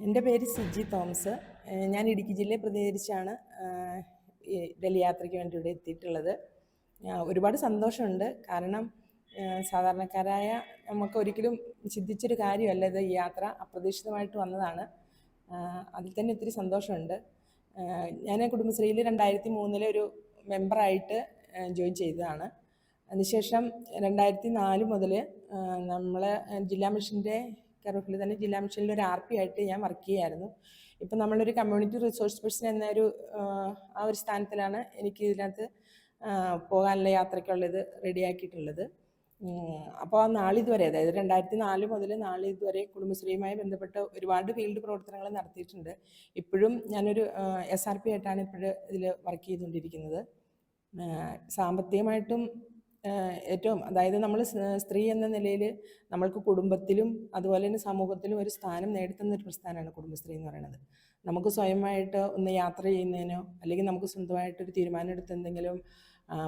എൻ്റെ പേര് സിജി തോമസ്. ഞാൻ ഇടുക്കി ജില്ലയെ പ്രതിനിധീകരിച്ചാണ് ഈ ഡൽഹി യാത്രയ്ക്ക് വേണ്ടി ഇവിടെ എത്തിയിട്ടുള്ളത്. ഒരുപാട് സന്തോഷമുണ്ട്. കാരണം സാധാരണക്കാരായ നമുക്ക് ഒരിക്കലും ചിന്തിച്ചൊരു കാര്യമല്ല ഇത്. ഈ യാത്ര അപ്രതീക്ഷിതമായിട്ട് വന്നതാണ്. അതിൽ തന്നെ ഒത്തിരി സന്തോഷമുണ്ട്. ഞാൻ കുടുംബശ്രീയിൽ 2003 ഒരു മെമ്പറായിട്ട് ജോയിൻ ചെയ്തതാണ്. അതിനുശേഷം 2004 മുതൽ നമ്മൾ ജില്ലാ മിഷൻ്റെ കേരളത്തിൽ തന്നെ ജില്ലാ മിഷനിൽ ഒരു RP ആയിട്ട് ഞാൻ വർക്ക് ചെയ്യുമായിരുന്നു. ഇപ്പം നമ്മളൊരു കമ്മ്യൂണിറ്റി റിസോഴ്സ് പേഴ്സൺ എന്നൊരു ആ ഒരു സ്ഥാനത്തിലാണ് എനിക്ക് ഇതിനകത്ത് പോകാനുള്ള യാത്രയ്ക്കുള്ളത് റെഡിയാക്കിയിട്ടുള്ളത്. അപ്പോൾ നാളിതുവരെ, അതായത് 2004 മുതൽ നാളിതുവരെ കുടുംബശ്രീയുമായി ബന്ധപ്പെട്ട് ഒരുപാട് ഫീൽഡ് പ്രവർത്തനങ്ങൾ നടത്തിയിട്ടുണ്ട്. ഇപ്പോഴും ഞാനൊരു SRP ആയിട്ടാണ് ഇപ്പോഴും ഇതിൽ വർക്ക് ചെയ്തുകൊണ്ടിരിക്കുന്നത്. സാമ്പത്തികമായിട്ടും ഏറ്റവും, അതായത് നമ്മൾ സ്ത്രീ എന്ന നിലയിൽ നമ്മൾക്ക് കുടുംബത്തിലും അതുപോലെ തന്നെ സമൂഹത്തിലും ഒരു സ്ഥാനം നേടിത്തന്നൊരു പ്രസ്ഥാനമാണ് കുടുംബശ്രീ എന്ന് പറയുന്നത്. നമുക്ക് സ്വയമായിട്ട് ഒന്ന് യാത്ര ചെയ്യുന്നതിനോ അല്ലെങ്കിൽ നമുക്ക് സ്വന്തമായിട്ടൊരു തീരുമാനം എടുത്ത് എന്തെങ്കിലും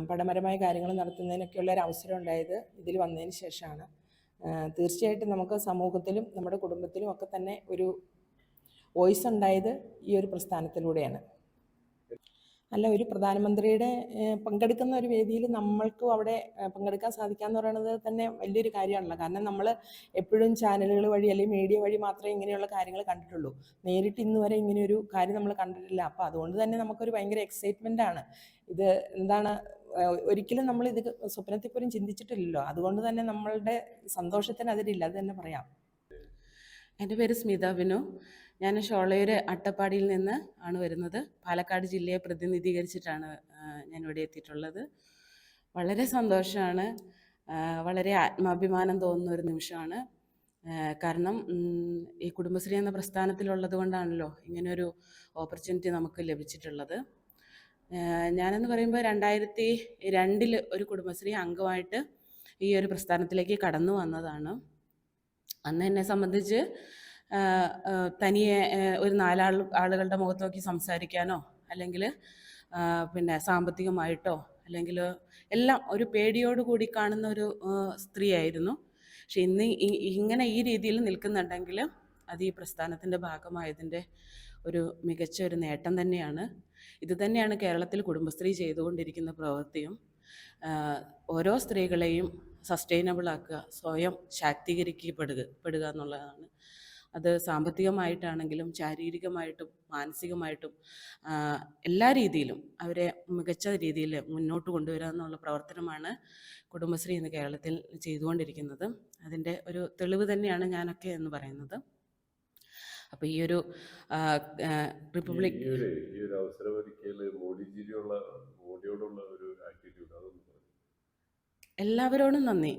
പഠനപരമായ കാര്യങ്ങൾ നടത്തുന്നതിനൊക്കെയുള്ള ഒരു അവസരം ഉണ്ടായത് ഇതിൽ വന്നതിന് ശേഷമാണ്. തീർച്ചയായിട്ടും നമുക്ക് സമൂഹത്തിലും നമ്മുടെ കുടുംബത്തിലും ഒക്കെ തന്നെ ഒരു വോയിസ് ഉണ്ടായത് ഈ ഒരു പ്രസ്ഥാനത്തിലൂടെയാണ്. അല്ല, ഒരു പ്രധാനമന്ത്രിയുടെ പങ്കെടുക്കുന്ന ഒരു വേദിയിൽ നമ്മൾക്കും അവിടെ പങ്കെടുക്കാൻ സാധിക്കുക എന്ന് പറയുന്നത് തന്നെ വലിയൊരു കാര്യമാണല്ലോ. കാരണം നമ്മൾ എപ്പോഴും ചാനലുകൾ വഴി അല്ലെങ്കിൽ മീഡിയ വഴി മാത്രമേ ഇങ്ങനെയുള്ള കാര്യങ്ങൾ കണ്ടിട്ടുള്ളൂ. നേരിട്ട് ഇന്ന് വരെ ഇങ്ങനെയൊരു കാര്യം നമ്മൾ കണ്ടിട്ടില്ല. അപ്പോൾ അതുകൊണ്ട് തന്നെ നമുക്കൊരു ഭയങ്കര എക്സൈറ്റ്മെൻ്റ് ആണ്. ഇത് എന്താണ്, ഒരിക്കലും നമ്മൾ ഇത് സ്വപ്നത്തിൽ പോലും ചിന്തിച്ചിട്ടില്ലല്ലോ. അതുകൊണ്ട് തന്നെ നമ്മളുടെ സന്തോഷത്തിന് അതിരില്ല, അത് തന്നെ പറയാം. എൻ്റെ പേര് സ്മിത ബിനു. ഞാൻ ഷോളയൂർ അട്ടപ്പാടിയിൽ നിന്ന് ആണ് വരുന്നത്. പാലക്കാട് ജില്ലയെ പ്രതിനിധീകരിച്ചിട്ടാണ് ഞാനിവിടെ എത്തിയിട്ടുള്ളത്. വളരെ സന്തോഷമാണ്, വളരെ ആത്മാഭിമാനം തോന്നുന്ന ഒരു നിമിഷമാണ്. കാരണം ഈ കുടുംബശ്രീ എന്ന പ്രസ്ഥാനത്തിലുള്ളത് കൊണ്ടാണല്ലോ ഇങ്ങനൊരു ഓപ്പർച്യൂണിറ്റി നമുക്ക് ലഭിച്ചിട്ടുള്ളത്. ഞാനെന്ന് പറയുമ്പോൾ 2002 ഒരു കുടുംബശ്രീ അംഗമായിട്ട് ഈ ഒരു പ്രസ്ഥാനത്തിലേക്ക് കടന്നു വന്നതാണ്. അന്ന് എന്നെ സംബന്ധിച്ച് തനിയെ ഒരു 4 ആളുകളുടെ മുഖത്ത് നോക്കി സംസാരിക്കാനോ അല്ലെങ്കിൽ പിന്നെ സാമ്പത്തികമായിട്ടോ അല്ലെങ്കിൽ എല്ലാം ഒരു പേടിയോടുകൂടി കാണുന്ന ഒരു സ്ത്രീയായിരുന്നു. പക്ഷെ ഇന്ന് ഇങ്ങനെ ഈ രീതിയിൽ നിൽക്കുന്നുണ്ടെങ്കിൽ അത് ഈ പ്രസ്ഥാനത്തിൻ്റെ ഭാഗമായതിൻ്റെ ഒരു മികച്ച ഒരു നേട്ടം തന്നെയാണ്. ഇത് തന്നെയാണ് കേരളത്തിൽ കുടുംബശ്രീ ചെയ്തുകൊണ്ടിരിക്കുന്ന പ്രവൃത്തിയും. ഓരോ സ്ത്രീകളെയും സസ്റ്റൈനബിൾ ആക്കുക, സ്വയം ശാക്തീകരിക്കപ്പെടുക എന്നുള്ളതാണ്. അത് സാമ്പത്തികമായിട്ടാണെങ്കിലും ശാരീരികമായിട്ടും മാനസികമായിട്ടും എല്ലാ രീതിയിലും അവരെ മികച്ച രീതിയിൽ മുന്നോട്ട് കൊണ്ടുവരിക എന്നുള്ള പ്രവർത്തനമാണ് കുടുംബശ്രീ ഇന്ന് കേരളത്തിൽ ചെയ്തുകൊണ്ടിരിക്കുന്നത്. അതിൻ്റെ ഒരു തെളിവ് തന്നെയാണ് ഞാനൊക്കെ എന്ന് പറയുന്നത്. അപ്പോൾ ഈ ഒരു റിപ്പബ്ലിക് എല്ലാവരോടും നന്ദി.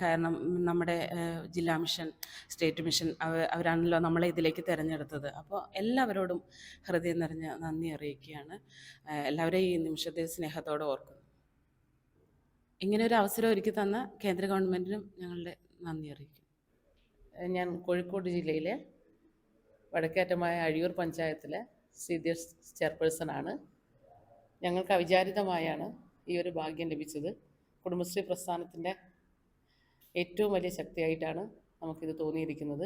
കാരണം നമ്മുടെ ജില്ലാ മിഷൻ, സ്റ്റേറ്റ് മിഷൻ അവരാണല്ലോ നമ്മളെ ഇതിലേക്ക് തിരഞ്ഞെടുത്തത്. അപ്പോൾ എല്ലാവരോടും ഹൃദയം നിറഞ്ഞ നന്ദി അറിയിക്കുകയാണ്. എല്ലാവരെയും ഈ നിമിഷത്തെ സ്നേഹത്തോടെ ഓർക്കുന്നു. ഇങ്ങനെ ഒരു അവസരം ഒരുക്കി തന്ന കേന്ദ്ര ഗവൺമെൻറ്റിനും ഞങ്ങളുടെ നന്ദി അറിയിക്കും. ഞാൻ കോഴിക്കോട് ജില്ലയിലെ വടക്കേറ്റമായ അഴിയൂർ പഞ്ചായത്തിലെ CDS ചെയർപേഴ്സണാണ്. ഞങ്ങൾക്ക് അവിചാരിതമായാണ് ഈ ഒരു ഭാഗ്യം ലഭിച്ചത്. കുടുംബശ്രീ പ്രസ്ഥാനത്തിൻ്റെ ഏറ്റവും വലിയ ശക്തിയായിട്ടാണ് നമുക്കിത് തോന്നിയിരിക്കുന്നത്.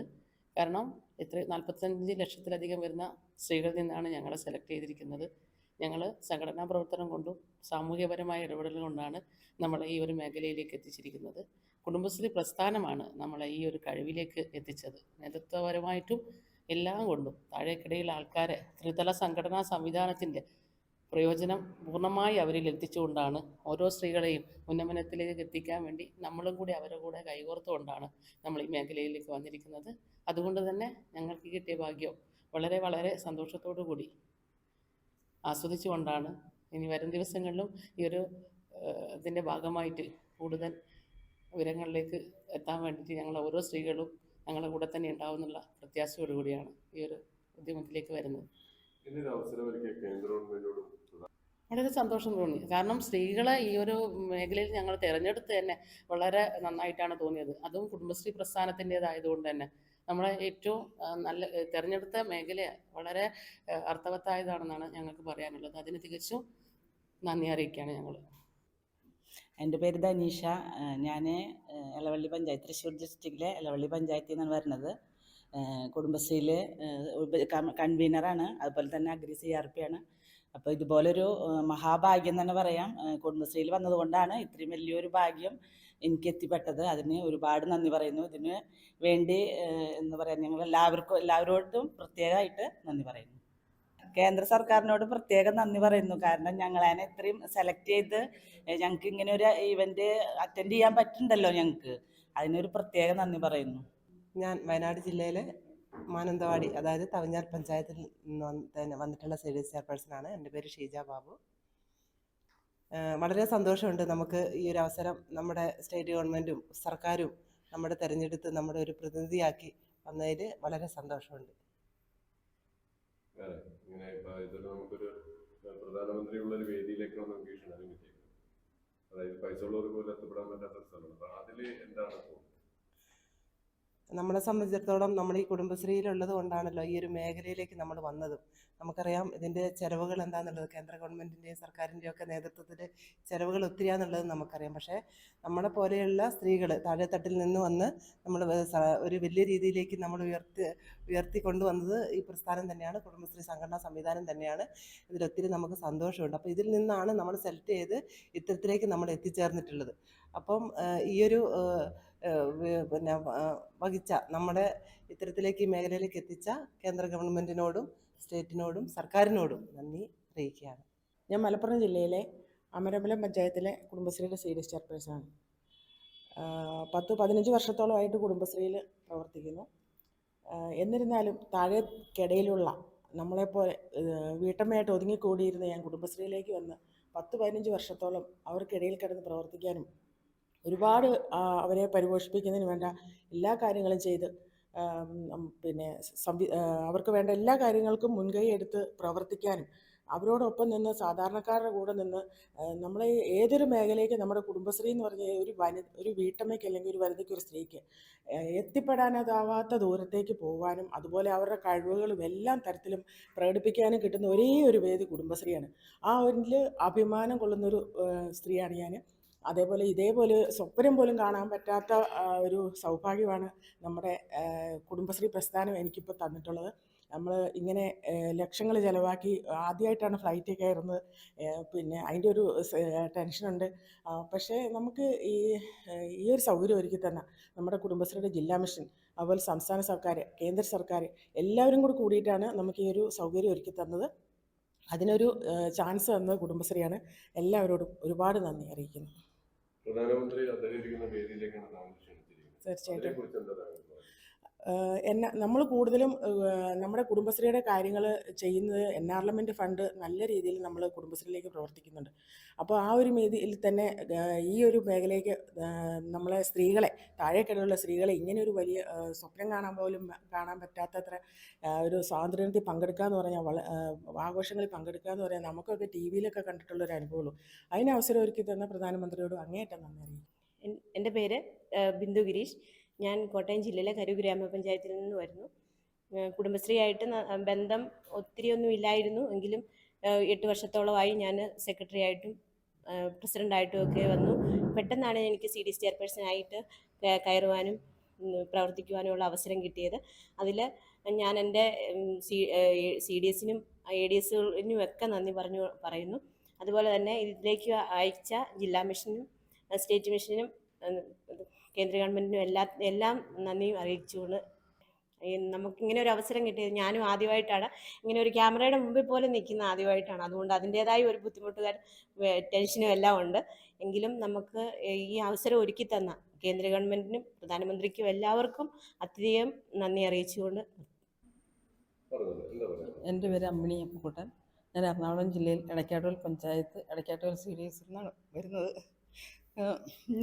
കാരണം 45 ലക്ഷത്തിലധികം വരുന്ന സ്ത്രീകളിൽ നിന്നാണ് ഞങ്ങളെ സെലക്ട് ചെയ്തിരിക്കുന്നത്. ഞങ്ങൾ സംഘടനാ പ്രവർത്തനം കൊണ്ടും സാമൂഹ്യപരമായ ഇടപെടൽ കൊണ്ടാണ് നമ്മളെ ഈ ഒരു മേഖലയിലേക്ക് എത്തിച്ചിരിക്കുന്നത്. കുടുംബശ്രീ പ്രസ്ഥാനമാണ് നമ്മളെ ഈ ഒരു കഴിവിലേക്ക് എത്തിച്ചത്. നേതൃത്വപരമായിട്ടും എല്ലാം കൊണ്ടും താഴേക്കിടയിൽ ആൾക്കാരെ ത്രിതല സംഘടനാ സംവിധാനത്തിൻ്റെ പ്രയോജനം പൂർണ്ണമായി അവരിൽ എത്തിച്ചുകൊണ്ടാണ് ഓരോ സ്ത്രീകളെയും ഉന്നമനത്തിലേക്ക് എത്തിക്കാൻ വേണ്ടി നമ്മളും കൂടി അവരുടെ കൂടെ കൈകോർത്തുകൊണ്ടാണ് നമ്മൾ ഈ മേഖലയിലേക്ക് വന്നിരിക്കുന്നത്. അതുകൊണ്ട് തന്നെ ഞങ്ങൾക്ക് കിട്ടിയ ഭാഗ്യം വളരെ വളരെ സന്തോഷത്തോടു കൂടി ആസ്വദിച്ചുകൊണ്ടാണ് ഇനി വരും ദിവസങ്ങളിലും ഈ ഒരു ഇതിൻ്റെ ഭാഗമായിട്ട് കൂടുതൽ ഉയരങ്ങളിലേക്ക് എത്താൻ വേണ്ടിയിട്ട് ഞങ്ങൾ ഓരോ സ്ത്രീകളും ഞങ്ങളുടെ കൂടെ തന്നെ ഉണ്ടാവുന്നുള്ള പ്രത്യാശയോടുകൂടിയാണ് ഈ ഒരു ഉദ്യമത്തിലേക്ക് വരുന്നത്. വളരെ സന്തോഷം തോന്നി. കാരണം സ്ത്രീകളെ ഈ ഒരു മേഖലയിൽ ഞങ്ങൾ തിരഞ്ഞെടുത്ത് തന്നെ വളരെ നന്നായിട്ടാണ് തോന്നിയത്. അതും കുടുംബശ്രീ പ്രസ്ഥാനത്തിൻ്റേതായതുകൊണ്ട് തന്നെ നമ്മളെ ഏറ്റവും നല്ല തിരഞ്ഞെടുത്ത മേഖല വളരെ അർത്ഥവത്തായതാണെന്നാണ് ഞങ്ങൾക്ക് പറയാനുള്ളത്. അതിന് തികച്ചും നന്ദി അറിയിക്കുകയാണ് ഞങ്ങൾ. എൻ്റെ പേര് ധനീഷ. ഞാൻ എളവള്ളി പഞ്ചായത്ത്, തൃശ്ശൂർ ഡിസ്ട്രിക്റ്റിലെ എളവള്ളി പഞ്ചായത്തിൽ നിന്നാണ് വരുന്നത്. കുടുംബശ്രീയിൽ കൺവീനറാണ്, അതുപോലെ തന്നെ അഗ്രി CRP ആണ്. അപ്പോൾ ഇതുപോലൊരു മഹാഭാഗ്യം തന്നെ പറയാം. കുടുംബശ്രീയിൽ വന്നതുകൊണ്ടാണ് ഇത്രയും വലിയൊരു ഭാഗ്യം എനിക്ക് എത്തിപ്പെട്ടത്. അതിന് ഒരുപാട് നന്ദി പറയുന്നു. ഇതിന് വേണ്ടി എന്താ പറയുക, ഞങ്ങൾ എല്ലാവരോടും പ്രത്യേകമായിട്ട് നന്ദി പറയുന്നു. കേന്ദ്ര സർക്കാരിനോട് പ്രത്യേകം നന്ദി പറയുന്നു. കാരണം ഞങ്ങളെ ഇത്രയും സെലക്ട് ചെയ്ത് ഞങ്ങൾക്ക് ഇങ്ങനെ ഒരു ഇവന്റ് അറ്റൻഡ് ചെയ്യാൻ പറ്റുന്നുണ്ടല്ലോ, ഞങ്ങൾക്ക് അതിനൊരു പ്രത്യേക നന്ദി പറയുന്നു. ഞാൻ വയനാട് ജില്ലയിലെ മാനന്തവാടി, അതായത് തവഞ്ഞാൽ പഞ്ചായത്തിൽ നിന്ന് വന്നിട്ടുള്ള CDS ചെയർപേഴ്സണാണ്. എൻ്റെ പേര് ഷീജ ബാബു. വളരെ സന്തോഷമുണ്ട് നമുക്ക് ഈ ഒരു അവസരം നമ്മുടെ സ്റ്റേറ്റ് ഗവൺമെൻറ്റും സർക്കാരും നമ്മുടെ തിരഞ്ഞെടുത്ത് നമ്മുടെ ഒരു പ്രതിനിധിയാക്കി വന്നതിൽ വളരെ സന്തോഷമുണ്ട്. ഇങ്ങനെ ഇതൊരു നമുക്കൊരു പ്രധാനമന്ത്രിയുള്ളൊരു വേദിയിലേക്കാണ് നമുക്ക് ഈ ക്ഷണം കിട്ടിയത്. അതായത് പൈസ ഉള്ളവർക്ക് പോലും എത്തപ്പെടാൻ പറ്റാത്ത സ്ഥലമാണ്. അപ്പോൾ അതിൽ എന്താണ് നമ്മളെ സംബന്ധിച്ചിടത്തോളം നമ്മൾ ഈ കുടുംബശ്രീയിലുള്ളത് കൊണ്ടാണല്ലോ ഈ ഒരു മേഖലയിലേക്ക് നമ്മൾ വന്നതും. നമുക്കറിയാം ഇതിൻ്റെ ചിലവുകൾ എന്താണെന്നുള്ളത്, കേന്ദ്ര ഗവൺമെൻറ്റിൻ്റെയും സർക്കാരിൻ്റെയും ഒക്കെ നേതൃത്വത്തിൽ ചിലവുകൾ ഒത്തിരിയാണെന്നുള്ളത് നമുക്കറിയാം. പക്ഷേ നമ്മളെ പോലെയുള്ള സ്ത്രീകൾ താഴെത്തട്ടിൽ നിന്ന് വന്ന് നമ്മൾ ഒരു വലിയ രീതിയിലേക്ക് നമ്മൾ ഉയർത്തിക്കൊണ്ടുവന്നത് ഈ പ്രസ്ഥാനം തന്നെയാണ്, കുടുംബശ്രീ സംഘടനാ സംവിധാനം തന്നെയാണ്. ഇതിലൊത്തിരി നമുക്ക് സന്തോഷമുണ്ട്. അപ്പോൾ ഇതിൽ നിന്നാണ് നമ്മൾ സെലക്ട് ചെയ്ത് ഇത്തരത്തിലേക്ക് നമ്മൾ എത്തിച്ചേർന്നിട്ടുള്ളത്. അപ്പം ഈയൊരു പിന്നെ വഹിച്ച നമ്മുടെ ഇത്തരത്തിലേക്ക് ഈ മേഖലയിലേക്ക് എത്തിച്ച കേന്ദ്ര ഗവൺമെൻറ്റിനോടും സ്റ്റേറ്റിനോടും സർക്കാരിനോടും നന്ദി അറിയിക്കുകയാണ്. ഞാൻ മലപ്പുറം ജില്ലയിലെ അമരമ്പലം പഞ്ചായത്തിലെ കുടുംബശ്രീയുടെ CDS ചെയർപേഴ്സണാണ്. 10-15 വർഷത്തോളമായിട്ട് കുടുംബശ്രീയിൽ പ്രവർത്തിക്കുന്നു. എന്നിരുന്നാലും താഴേക്കിടയിലുള്ള നമ്മളെപ്പോലെ വീട്ടമ്മയായിട്ട് ഒതുങ്ങിക്കൂടിയിരുന്ന ഞാൻ കുടുംബശ്രീയിലേക്ക് വന്ന് 10-15 വർഷത്തോളം അവർക്കിടയിൽ കിടന്ന് പ്രവർത്തിക്കാനും ഒരുപാട് അവരെ പരിപോഷിപ്പിക്കുന്നതിന് വേണ്ട എല്ലാ കാര്യങ്ങളും ചെയ്ത് പിന്നെ അവർക്ക് വേണ്ട എല്ലാ കാര്യങ്ങൾക്കും മുൻകൈ എടുത്ത് പ്രവർത്തിക്കാനും അവരോടൊപ്പം നിന്ന് സാധാരണക്കാരുടെ കൂടെ നിന്ന് നമ്മളെ ഏതൊരു മേഖലയ്ക്ക് നമ്മുടെ കുടുംബശ്രീ എന്ന് പറഞ്ഞ ഒരു വീട്ടമ്മയ്ക്ക് അല്ലെങ്കിൽ ഒരു വനിതയ്ക്ക്, ഒരു സ്ത്രീക്ക് എത്തിപ്പെടാനാവാത്ത ദൂരത്തേക്ക് പോകാനും അതുപോലെ അവരുടെ കഴിവുകളും എല്ലാം തരത്തിലും പ്രകടിപ്പിക്കാനും കിട്ടുന്ന ഒരേ ഒരു വേദി കുടുംബശ്രീയാണ്. ആ ഒരു അഭിമാനം കൊള്ളുന്നൊരു സ്ത്രീയാണ് ഞാൻ. അതേപോലെ ഇതേപോലെ സ്വപ്നം പോലും കാണാൻ പറ്റാത്ത ഒരു സൗഭാഗ്യമാണ് നമ്മുടെ കുടുംബശ്രീ പ്രസ്ഥാനം എനിക്കിപ്പോൾ തന്നിട്ടുള്ളത്. നമ്മൾ ഇങ്ങനെ ലക്ഷങ്ങൾ ചിലവാക്കി ആദ്യമായിട്ടാണ് ഫ്ലൈറ്റിൽ കയറുന്നത്. പിന്നെ അതിൻ്റെ ഒരു ടെൻഷനുണ്ട്. പക്ഷേ നമുക്ക് ഈ ഒരു സൗകര്യം ഒരുക്കി തന്ന നമ്മുടെ കുടുംബശ്രീയുടെ ജില്ലാ മിഷൻ, അതുപോലെ സംസ്ഥാന സർക്കാർ, കേന്ദ്ര സർക്കാർ എല്ലാവരും കൂടി കൂടിയിട്ടാണ് നമുക്ക് ഈ ഒരു സൗകര്യം ഒരുക്കി തന്നത്. അതിനൊരു ചാൻസ് തന്നത് കുടുംബശ്രീയാണ്. എല്ലാവരോടും ഒരുപാട് നന്ദി അറിയിക്കുന്നു. പ്രധാനമന്ത്രി അദ്ദേഹം വേദിയിലേക്കാണ് താമസിച്ചിരിക്കുന്നത്. തീർച്ചയായിട്ടും നമ്മൾ കൂടുതലും നമ്മുടെ കുടുംബശ്രീയുടെ കാര്യങ്ങൾ ചെയ്യുന്നത് എൻആർലമെൻ്റ് ഫണ്ട് നല്ല രീതിയിൽ നമ്മൾ കുടുംബശ്രീയിലേക്ക് പ്രവർത്തിക്കുന്നുണ്ട്. അപ്പോൾ ആ ഒരു രീതിയിൽ തന്നെ ഈ ഒരു മേഖലയ്ക്ക് നമ്മളെ സ്ത്രീകളെ, താഴേക്കിടയിലുള്ള സ്ത്രീകളെ ഇങ്ങനെ ഒരു വലിയ സ്വപ്നം കാണാൻ പറ്റാത്തത്ര ഒരു സ്വാതന്ത്ര്യത്തിൽ പങ്കെടുക്കുക എന്ന് പറഞ്ഞാൽ, ആഘോഷങ്ങളിൽ പങ്കെടുക്കുക എന്ന് പറഞ്ഞാൽ നമുക്കൊക്കെ TV യിലൊക്കെ കണ്ടിട്ടുള്ളൊരു അനുഭവമുള്ളൂ. അതിന് അവസരം ഒരുക്കി തന്ന പ്രധാനമന്ത്രിയോട് അങ്ങേയറ്റം നന്ദി അറിയിക്കും. എൻ്റെ പേര് ബിന്ദു ഗിരീഷ്. ഞാൻ കോട്ടയം ജില്ലയിലെ കരൂർ ഗ്രാമപഞ്ചായത്തിൽ നിന്ന് വരുന്നു. കുടുംബശ്രീയായിട്ട് ബന്ധം ഒത്തിരിയൊന്നും ഇല്ലായിരുന്നു. എങ്കിലും 8 വർഷത്തോളമായി ഞാൻ സെക്രട്ടറി ആയിട്ടും പ്രസിഡൻ്റായിട്ടും ഒക്കെ വന്നു. പെട്ടെന്നാണ് എനിക്ക് CDS ചെയർപേഴ്സണായിട്ട് കയറുവാനും പ്രവർത്തിക്കുവാനുമുള്ള അവസരം കിട്ടിയത്. അതിൽ ഞാൻ എൻ്റെ CDSനും ADSനും ഒക്കെ നന്ദി പറയുന്നു. അതുപോലെ തന്നെ ഇതിലേക്ക് അയച്ച ജില്ലാ മിഷനും സ്റ്റേറ്റ് മിഷനും കേന്ദ്ര ഗവൺമെൻറ്റിനും എല്ലാം നന്ദിയും അറിയിച്ചുകൊണ്ട് നമുക്കിങ്ങനെ ഒരു അവസരം കിട്ടിയത്, ഞാനും ആദ്യമായിട്ടാണ് ഇങ്ങനെ ഒരു ക്യാമറയുടെ മുമ്പിൽ പോലും നിൽക്കുന്ന ആദ്യമായിട്ടാണ്. അതുകൊണ്ട് അതിൻ്റേതായ ഒരു ബുദ്ധിമുട്ടുകാർ ടെൻഷനും എല്ലാം ഉണ്ട്. എങ്കിലും നമുക്ക് ഈ അവസരം ഒരുക്കി തന്ന കേന്ദ്ര ഗവൺമെൻറ്റിനും പ്രധാനമന്ത്രിക്കും എല്ലാവർക്കും അത്യധികം നന്ദി അറിയിച്ചുകൊണ്ട്. എൻ്റെ പേര് അമ്മിണി അപ്പുക്കുട്ടൻ. ഞാൻ എറണാകുളം ജില്ലയിൽ എടക്കാട്ടൂർ പഞ്ചായത്ത് എടക്കാട്ടൂർ CDS നിന്നാണ് വരുന്നത്.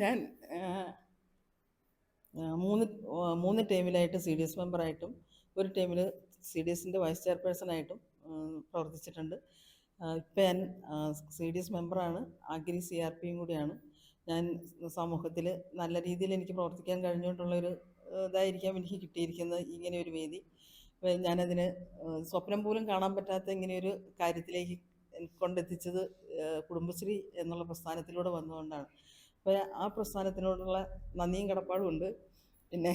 ഞാൻ 3 ടൈമിലായിട്ട് CDS മെമ്പറായിട്ടും 1 ടൈമിൽ CDSൻ്റെ വൈസ് ചെയർപേഴ്സണായിട്ടും പ്രവർത്തിച്ചിട്ടുണ്ട്. ഇപ്പം ഞാൻ CDS മെമ്പറാണ്, അഗ്രി CRPയും കൂടിയാണ്. ഞാൻ സമൂഹത്തിൽ നല്ല രീതിയിൽ എനിക്ക് പ്രവർത്തിക്കാൻ കഴിഞ്ഞുകൊണ്ടുള്ളൊരു ഇതായിരിക്കാം എനിക്ക് കിട്ടിയിരിക്കുന്നത് ഇങ്ങനെ ഒരു വേദി. ഞാനതിന് സ്വപ്നം പോലും കാണാൻ പറ്റാത്ത ഇങ്ങനെയൊരു കാര്യത്തിലേക്ക് കൊണ്ടെത്തിച്ചത് കുടുംബശ്രീ എന്നുള്ള പ്രസ്ഥാനത്തിലൂടെ വന്നുകൊണ്ടാണ്. അപ്പോൾ ആ പ്രസ്ഥാനത്തിനോടുള്ള നന്ദിയും കടപ്പാടും ഉണ്ട്. പിന്നെ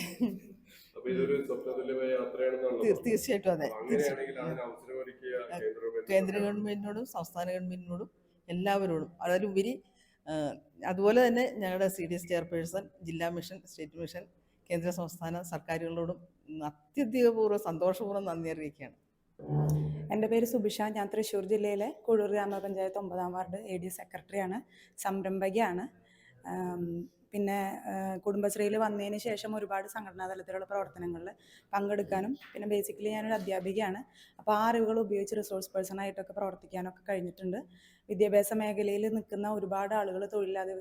അപ്പൊ ഇതൊരു സ്വപ്നതുല്യമായ യാത്രയാണെന്നാണല്ലോ തീർച്ചയായിട്ടും അതെ. അപ്പൊ അങ്ങനെയാണെങ്കിൽ അതിന് അവസരമൊരുക്കിയ കേന്ദ്ര ഗവൺമെൻറ്റിനോടും സംസ്ഥാന ഗവൺമെൻറ്റിനോടും എല്ലാവരോടും അതിലുപരി അതുപോലെ തന്നെ ഞങ്ങളുടെ CDS ചെയർപേഴ്സൺ, ജില്ലാ മിഷൻ, സ്റ്റേറ്റ് മിഷൻ, കേന്ദ്ര സംസ്ഥാന സർക്കാരുകളോടും അത്യധികപൂർവ്വം സന്തോഷപൂർവ്വം നന്ദി അറിയിക്കുകയാണ്. എൻ്റെ പേര് സുബിഷ. ഞാൻ തൃശ്ശൂർ ജില്ലയിലെ കുഴൂർ ഗ്രാമപഞ്ചായത്ത് 9-ാം വാർഡ് AD സെക്രട്ടറിയാണ്, സംരംഭകയാണ്. പിന്നെ കുടുംബശ്രീയിൽ വന്നതിന് ശേഷം ഒരുപാട് സംഘടനാ തലത്തിലുള്ള പ്രവർത്തനങ്ങളിൽ പങ്കെടുക്കാനും പിന്നെ ബേസിക്കലി ഞാനൊരു അധ്യാപികയാണ്. അപ്പോൾ ആ അറിവുകൾ ഉപയോഗിച്ച് റിസോഴ്സ് പേഴ്സണായിട്ടൊക്കെ പ്രവർത്തിക്കാനൊക്കെ കഴിഞ്ഞിട്ടുണ്ട്. വിദ്യാഭ്യാസ മേഖലയിൽ നിൽക്കുന്ന ഒരുപാട് ആളുകൾ തൊഴിലില്ലാതെ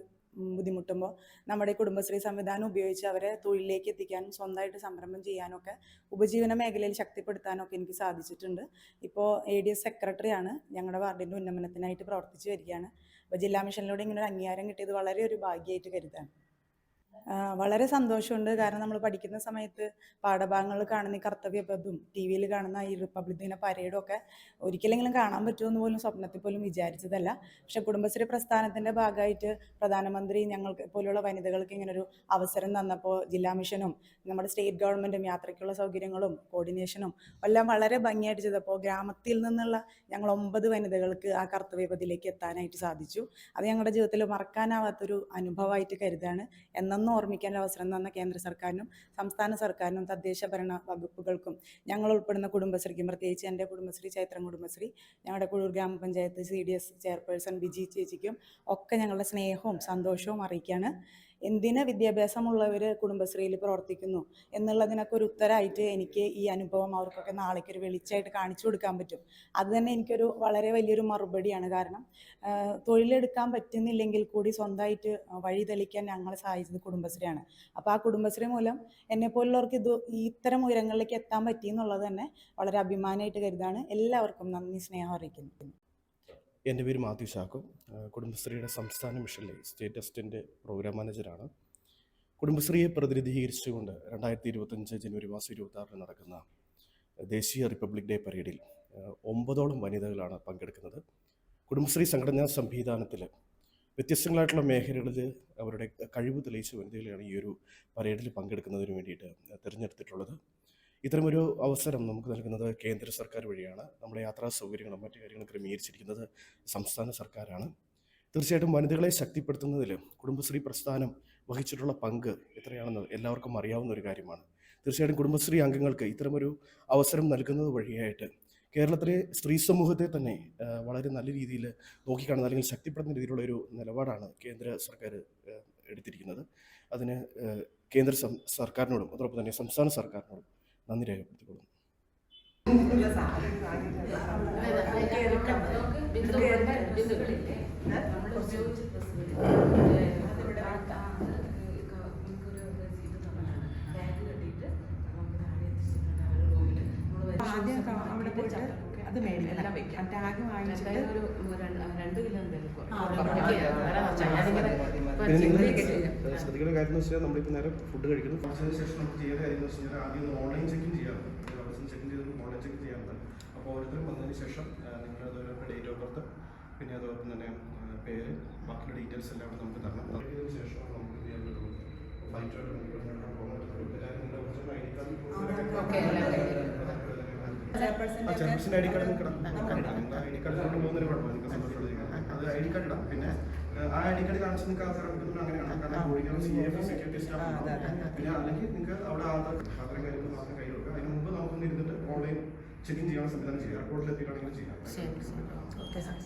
ബുദ്ധിമുട്ടുമ്പോൾ നമ്മുടെ ഈ കുടുംബശ്രീ സംവിധാനം ഉപയോഗിച്ച് അവരെ തൊഴിലിലേക്ക് എത്തിക്കാനും സ്വന്തമായിട്ട് സംരംഭം ചെയ്യാനൊക്കെ ഉപജീവന മേഖലയിൽ ശക്തിപ്പെടുത്താനൊക്കെ എനിക്ക് സാധിച്ചിട്ടുണ്ട്. ഇപ്പോൾ ADS സെക്രട്ടറിയാണ്. ഞങ്ങളുടെ വാർഡിൻ്റെ ഉന്നമനത്തിനായിട്ട് പ്രവർത്തിച്ചു വരികയാണ്. അപ്പോൾ ജില്ലാ മിഷനിലൂടെ ഇങ്ങനെ ഒരു അംഗീകാരം കിട്ടിയത് വളരെ ഒരു ഭാഗ്യമായിട്ട് കരുതാണ്. വളരെ സന്തോഷമുണ്ട്. കാരണം നമ്മൾ പഠിക്കുന്ന സമയത്ത് പാഠഭാഗങ്ങളിൽ കാണുന്ന ഈ കർത്തവ്യപഥവും TV കാണുന്ന ഈ റിപ്പബ്ലിക് ദിന പരേഡും ഒക്കെ ഒരിക്കലെങ്കിലും കാണാൻ പറ്റുമെന്ന് പോലും സ്വപ്നത്തിൽ പോലും വിചാരിച്ചതല്ല. പക്ഷെ കുടുംബശ്രീ പ്രസ്ഥാനത്തിൻ്റെ ഭാഗമായിട്ട് പ്രധാനമന്ത്രി ഞങ്ങൾക്ക് പോലുള്ള വനിതകൾക്ക് ഇങ്ങനൊരു അവസരം തന്നപ്പോൾ ജില്ലാ മിഷനും നമ്മുടെ സ്റ്റേറ്റ് ഗവൺമെൻറ്റും യാത്രയ്ക്കുള്ള സൗകര്യങ്ങളും കോർഡിനേഷനും എല്ലാം വളരെ ഭംഗിയായിട്ട് ചെയ്തപ്പോൾ ഗ്രാമത്തിൽ നിന്നുള്ള ഞങ്ങൾ 9 വനിതകൾക്ക് ആ കർത്തവ്യപഥത്തിലേക്ക് എത്താനായിട്ട് സാധിച്ചു. അത് ഞങ്ങളുടെ ജീവിതത്തിൽ മറക്കാനാവാത്തൊരു അനുഭവമായിട്ട് കരുതാണ്. എന്നും ഓർമ്മിക്കാൻ അവസരം തന്ന കേന്ദ്ര സർക്കാരിനും സംസ്ഥാന സർക്കാരിനും തദ്ദേശ ഭരണ വകുപ്പുകൾക്കും ഞങ്ങൾ ഉൾപ്പെടുന്ന കുടുംബശ്രീക്കും, പ്രത്യേകിച്ച് എൻ്റെ കുടുംബശ്രീ ചൈത്രം കുടുംബശ്രീ, ഞങ്ങളുടെ കുഴൂർ ഗ്രാമപഞ്ചായത്ത് CDS ചെയർപേഴ്സൺ ബിജി ചേച്ചിക്കും ഒക്കെ ഞങ്ങളുടെ സ്നേഹവും സന്തോഷവും അറിയിക്കുകയാണ്. എന്തിന് വിദ്യാഭ്യാസമുള്ളവർ കുടുംബശ്രീയിൽ പ്രവർത്തിക്കുന്നു എന്നുള്ളതിനൊക്കെ ഒരു ഉത്തരമായിട്ട് എനിക്ക് ഈ അനുഭവം അവർക്കൊക്കെ നാളേക്കൊരു വെളിച്ചമായിട്ട് കാണിച്ചു കൊടുക്കാൻ പറ്റും. അത് തന്നെ എനിക്കൊരു വളരെ വലിയൊരു മറുപടിയാണ്. കാരണം തൊഴിലെടുക്കാൻ പറ്റുന്നില്ലെങ്കിൽ കൂടി സ്വന്തമായിട്ട് വഴി തെളിക്കാൻ ഞങ്ങളെ സഹായിച്ചത് കുടുംബശ്രീയാണ്. അപ്പോൾ ആ കുടുംബശ്രീ മൂലം എന്നെപ്പോലുള്ളവർക്ക് ഇത്തരം ഉയരങ്ങളിലേക്ക് എത്താൻ പറ്റി എന്നുള്ളത് തന്നെ വളരെ അഭിമാനമായിട്ട് കരുതാണ്. എല്ലാവർക്കും നന്ദി, സ്നേഹം അറിയിക്കുന്നു. എൻ്റെ പേര് മാത്യു ചാക്കോ. കുടുംബശ്രീയുടെ സംസ്ഥാന മിഷനിലെ സ്റ്റേറ്റ് അസിസ്റ്റൻ്റ് പ്രോഗ്രാം മാനേജറാണ്. കുടുംബശ്രീയെ പ്രതിനിധീകരിച്ചുകൊണ്ട് 2025 ജനുവരി 26 നടക്കുന്ന ദേശീയ റിപ്പബ്ലിക് ഡേ പരേഡിൽ 9ഓളം വനിതകളാണ് പങ്കെടുക്കുന്നത്. കുടുംബശ്രീ സംഘടനാ സംവിധാനത്തിൽ വ്യത്യസ്തങ്ങളായിട്ടുള്ള മേഖലകളിൽ അവരുടെ കഴിവ് തെളിയിച്ച വനിതകളെയാണ് ഈ ഒരു പരേഡിൽ പങ്കെടുക്കുന്നതിന് വേണ്ടിയിട്ട് തിരഞ്ഞെടുത്തിട്ടുള്ളത്. ഇത്തരമൊരു അവസരം നമുക്ക് നൽകുന്നത് കേന്ദ്ര സർക്കാർ വഴിയാണ്. നമ്മുടെ യാത്രാ സൗകര്യങ്ങളും മറ്റു കാര്യങ്ങളും ക്രമീകരിച്ചിരിക്കുന്നത് സംസ്ഥാന സർക്കാരാണ്. തീർച്ചയായിട്ടും വനിതകളെ ശക്തിപ്പെടുത്തുന്നതിൽ കുടുംബശ്രീ പ്രസ്ഥാനം വഹിച്ചിട്ടുള്ള പങ്ക് എത്രയാണെന്ന് എല്ലാവർക്കും അറിയാവുന്ന ഒരു കാര്യമാണ്. തീർച്ചയായിട്ടും കുടുംബശ്രീ അംഗങ്ങൾക്ക് ഇത്തരമൊരു അവസരം നൽകുന്നത് വഴിയായിട്ട് കേരളത്തിലെ സ്ത്രീ സമൂഹത്തെ തന്നെ വളരെ നല്ല രീതിയിൽ നോക്കിക്കാണുന്ന അല്ലെങ്കിൽ ശക്തിപ്പെടുത്തുന്ന രീതിയിലുള്ള ഒരു നിലപാടാണ് കേന്ദ്ര സർക്കാർ എടുത്തിരിക്കുന്നത്. അതിന് കേന്ദ്ര സർക്കാരിനോടും അതോടൊപ്പം തന്നെ സംസ്ഥാന സർക്കാരിനോടും നന്ദി രേഖപ്പെടുത്തിക്കൊള്ളുന്നു. ആദ്യം അവിടെ പോയിട്ട് അത് മേടിക്കണം. ടാഗ് വാങ്ങിച്ചിട്ട് 2 കിലോ പിന്നെ നിങ്ങൾ ശ്രദ്ധിക്കുന്ന കാര്യം എന്ന് വെച്ചാൽ നമ്മളിപ്പോൾ നേരെ ഫുഡ് കഴിക്കുന്നു. അതിന് ശേഷം നമുക്ക് ചെയ്യുന്ന കാര്യം എന്ന് വെച്ചാൽ ആദ്യം ഓൺലൈൻ ചെക്കിങ് ചെയ്യാറുണ്ട്. ചെക്കിങ് ചെയ്ത് ഓൺലൈൻ ചെക്കിങ് ചെയ്യാറുണ്ട്. അപ്പോൾ ഓരോരുത്തരും വന്നതിന് ശേഷം നിങ്ങളുടെ ഡേറ്റ് ഓഫ് ബർത്ത്, പിന്നെ അതോടൊപ്പം തന്നെ പേര്, ബാക്കിയുള്ള ഡീറ്റെയിൽസ് എല്ലാം അവിടെ നമുക്ക് തരണം. അതിന് ശേഷം നമുക്ക് ചെയ്യാൻ പറ്റുള്ളൂ. ഫ്ലൈറ്റായിട്ട് ചെയർപേഴ്സൺ ID കാർഡ് നിൽക്കണം. ID കാർഡ് കൊണ്ട് പോകുന്നതിന് കുഴപ്പമില്ല, നിങ്ങൾക്ക് സന്തോഷമുള്ള ചെയ്യാം. അത് ID കാർഡ് ഇടാം. പിന്നെ ആ ID കാർഡ് കാണിച്ച് നിങ്ങൾക്ക് ആധാർ എടുക്കുന്നത് അങ്ങനെയാണ്. കാരണം കോഴിക്കോട് CAF സെക്യൂരിറ്റി സ്റ്റാഫ് ഉണ്ടാവും. പിന്നെ അല്ലെങ്കിൽ നിങ്ങൾക്ക് അവിടെ ആധാർ കാര്യങ്ങൾ മാത്രം കയ്യിൽ വെക്കുക. അതിന് മുമ്പ് നമുക്കൊന്ന് ഇരുന്നിട്ട് ഓൺലൈൻ ചെക്കിങ് ചെയ്യാനുള്ള സംവിധാനം ചെയ്യാം. എയർപോർട്ടിൽ എത്തിയിട്ടാണെങ്കിലും ചെയ്യാം.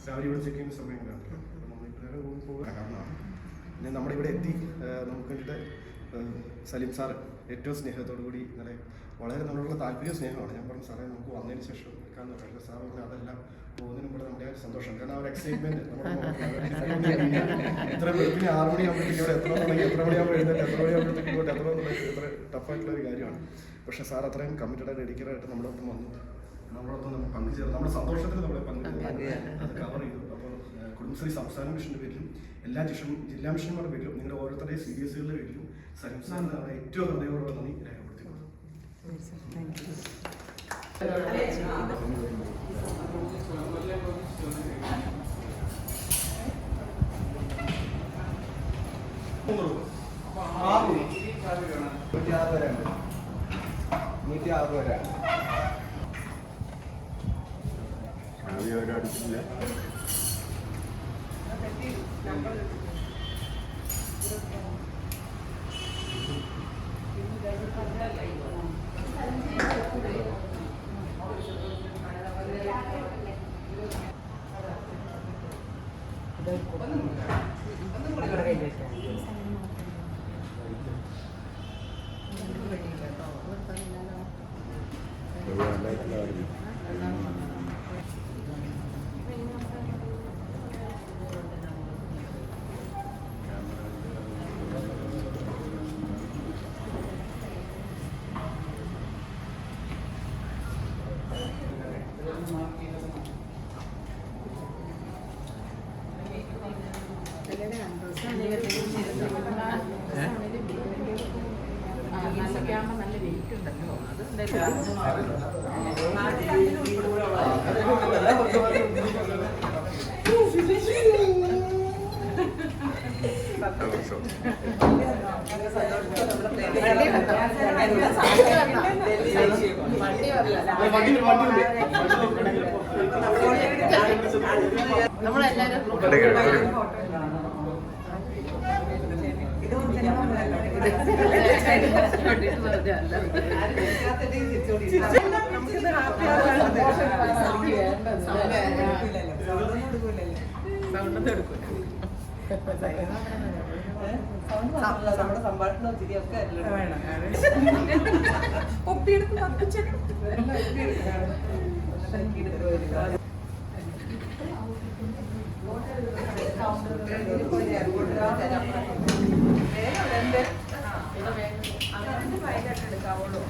രാവിലെ ഇവിടെ ചെക്ക് ചെയ്യുന്ന സമയങ്ങളാണ്. നമ്മളിപ്പോൾ നേരെ പോകുക കാരണമാണ്. പിന്നെ നമ്മുടെ ഇവിടെ എത്തി നമുക്ക് വേണ്ടിയിട്ട് സലീം സാറ് ഏറ്റവും സ്നേഹത്തോടു കൂടി ഇന്നലെ വളരെ നമ്മളുള്ള താല്പര്യം സ്നേഹമാണ്. ഞാൻ പറഞ്ഞു സാറേ നമുക്ക് വന്നതിന് ശേഷം നിൽക്കാമെന്ന് പറയുന്നത്. സാർ പറഞ്ഞു അതെല്ലാം പോകുന്നതിന് മുമ്പ് നമ്മുടെ ആ സന്തോഷം, കാരണം ആ ഒരു എക്സൈറ്റ്മെൻറ്റ് ഇത്ര വെളുപ്പിന് 6 മണിയാകുമ്പോഴത്തേക്കും ഇവിടെ എത്ര തുടങ്ങി, എത്ര മണിയാകുമ്പോൾ എഴുന്നേറ്റ് എത്ര മണിയാകുമ്പോഴത്തേക്കും ഇങ്ങോട്ട് എത്ര എന്നുള്ളത് ഇത്ര ടഫായിട്ടുള്ള ഒരു കാര്യമാണ്. പക്ഷേ സാർ അത്രയും കമ്മിറ്റഡ് ഡെഡിക്കേറ്റഡായിട്ട് നമ്മുടെ ഒപ്പം വന്നു, നമ്മളൊപ്പം നമ്മൾ പങ്കുചേർന്നു, നമ്മുടെ സന്തോഷത്തിൽ നമ്മളെ പങ്കുചേർന്നു, അത് കവർ ചെയ്തു. അപ്പോൾ കുടുംബശ്രീ സംസ്ഥാന മിഷൻ്റെ പേരിലും എല്ലാ ജില്ലാ മിഷന്മാരുടെ പേരിലും നിങ്ങളുടെ ഓരോരുത്തരുടെയും CDSകളുടെ പേരിലും സലീം സാറിന് നമ്മുടെ ഏറ്റവും ഹൃദയപൂർവ്വം നന്ദി രേഖപ്പെടുത്തിക്കൊള്ളു. അപ്പോൾ 106 വരെയാണ്. 106 വരെയാണ്. അവരും അടിച്ചിട്ടില്ല. നല്ല വെയിറ്റ് ഉണ്ടല്ലോ അത് നമ്മളെല്ലാരും നമ്മുടെ സംഭാഷണവും ചിരിയൊക്കെ എടുക്കാവുള്ളൂ.